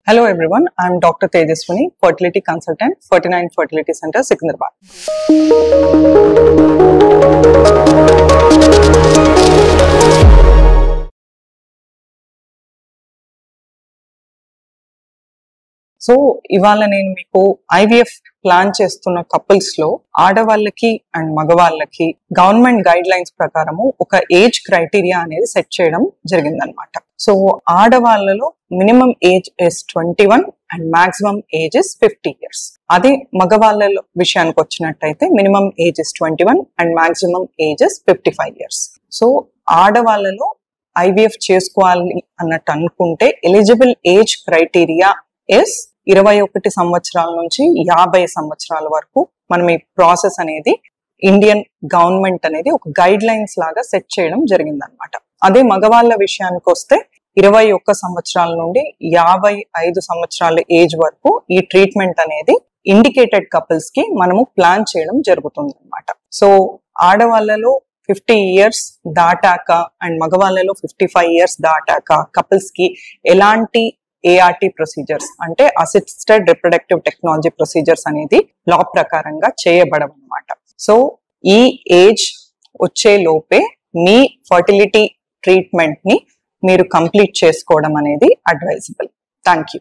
Hello everyone, I am Dr. Tejaswini, fertility consultant, 49 Fertility Center, Secunderabad. So ఇవాళ నేను మీకు IVF plan చేస్తున్న couples లో ఆడవాళ్ళకి అండ్ మగవాళ్ళకి గవర్నమెంట్ గైడ్ లైన్స్ ప్రకారము ఒక ఏజ్ క్రైటీరియా అనేది సెట్ చేయడం జరిగిందనమాట. సో ఆడవాళ్ళలో minimum age is 21 and maximum age is 50 years. అదే మగవాళ్ళ విషయానికి వచ్చినట్టయితే minimum age is 21 and maximum age is 55 years. So ఆడవాళ్ళలో IVF చేసుకోవాలి అన్నట్టు అనుకుంటే ఎలిజిబుల్ ఏజ్ క్రైటీరియా ఇస్ 21 సంవత్సరాల నుంచి 50 సంవత్సరాల వరకు మనం ఈ ప్రాసెస్ అనేది ఇండియన్ గవర్నమెంట్ అనేది ఒక గైడ్ లైన్స్ లాగా సెట్ చేయడం జరిగిందనమాట. అదే మగవాళ్ళ విషయానికి వస్తే 21 సంవత్సరాల నుండి 55 సంవత్సరాల ఏజ్ వరకు ఈ ట్రీట్మెంట్ అనేది ఇండికేటెడ్ కపుల్స్ కి మనము ప్లాన్ చేయడం జరుగుతుంది అనమాట. సో ఆడవాళ్ళలో 50 years దాటాక అండ్ మగవాళ్ళలో 55 years దాటాక కపుల్స్ కి ఎలాంటి ART ప్రొసీజర్స్ అంటే అసిస్టెడ్ రిప్రొడక్టివ్ టెక్నాలజీ ప్రొసీజర్స్ అనేది లా ప్రకారంగా చేయబడవన్నమాట. సో ఈ ఏజ్ వచ్చే లోపే మీ ఫర్టిలిటీ ట్రీట్మెంట్ ని మీరు కంప్లీట్ చేసుకోవడం అనేది అడ్వైజబుల్. Thank you.